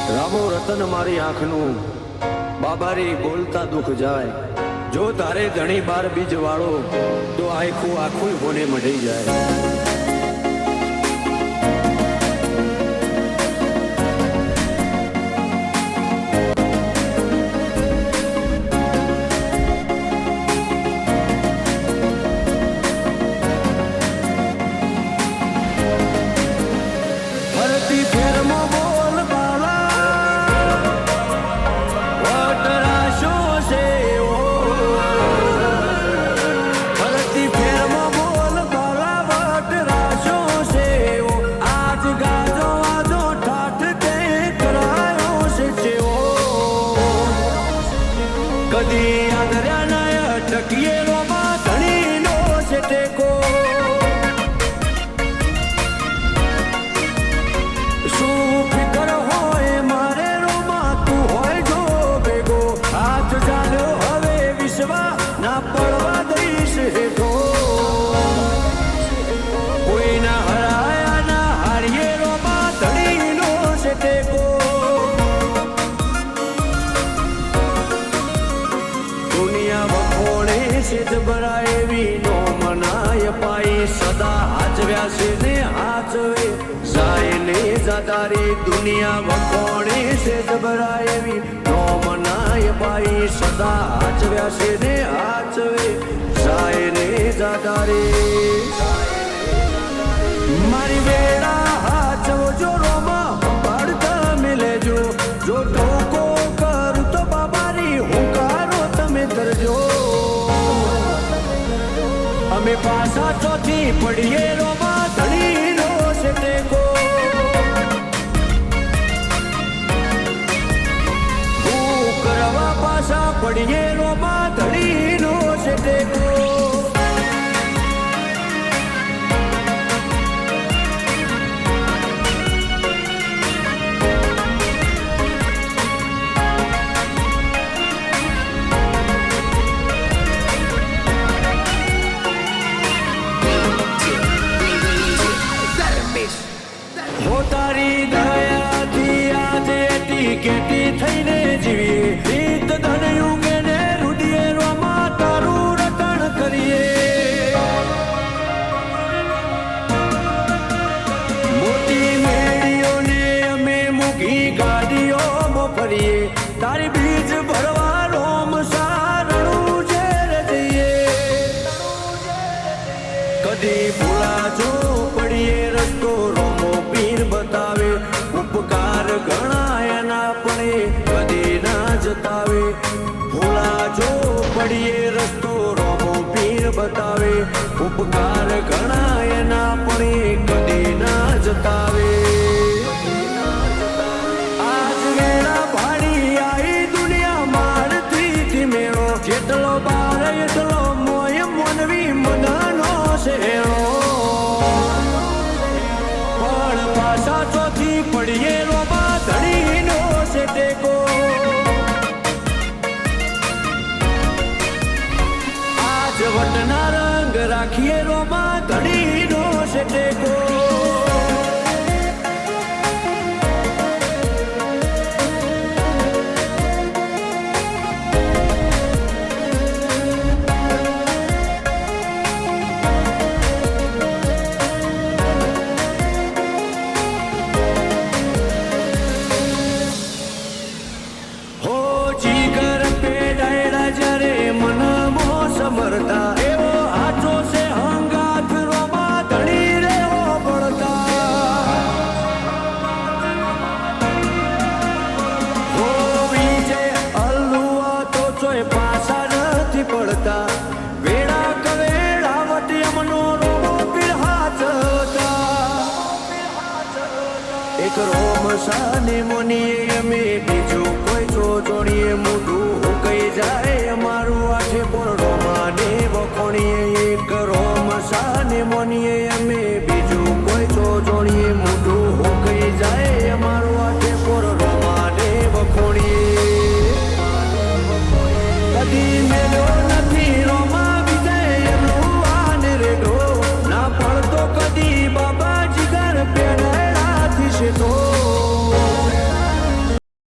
રામો રતન મારી આંખનું બાબારી બોલતા દુખ જાય જો તારે ધણી બાર બીજ વાળો તો આખું આખું હોને મઢી જાય તારી દુનિયા વખોણી છે જબરાએવી નો મનાય પાઈ સદા હાચવ્યા છે ને હાચવે જાય ને જાદારી મારી વેળા હાચવો જો રોમાં પાડતા મિલેજો જો ટોકો કરું તો બાબારી હુંકારો તમે કરજો અમે પાછા ચોથી પડીએ રોમાં ધણી નો છે ટેકો પડીએ રોમાં ધડીનો છે ટેકો હો તારી દયાથી આજે ટીકેટી થઈને જીવીએ તારી બીજ ભરવા રોમ સારણું ઝેર જઈએ કદી ભૂલાજો પડીએ રસ્તો રોમો પીર બતાવે ઉપકાર ઘણા એના પડે કદી ના જતાવે ભૂલાજો પડીએ રસ્તો રોમો પીર બતાવે ઉપકાર ઘણા એના પડે કદી ના જતાવે જેટલો બાર એટલો મોય મોનવી મનાનો શેરો પણ પાછા ચોથી પડીએ રોમાં ધણીનો છે ટેકો આજ વટના રંગ રાખીએ રોમાં ધણીનો છે ટેકો એવો હાચો છે હંગાથ રોમાં ધણી રેવો પડતા હો વિજય અલ્લુઆ તો ચોય પાછા નથી પડતા વેળા કવેળાવટ યમનો રોમો પીર હાચતા એક રોમ સાને મોનીએ અમે બીજું કોઈ જો જોડીએ મોઢું કઈ જાય અમારું આઠે પણ રોમાને વખોણીએ એક રોમ સાને મોનીએ અમે બીજું કોઈ જો જોડીએ મોઢું કઈ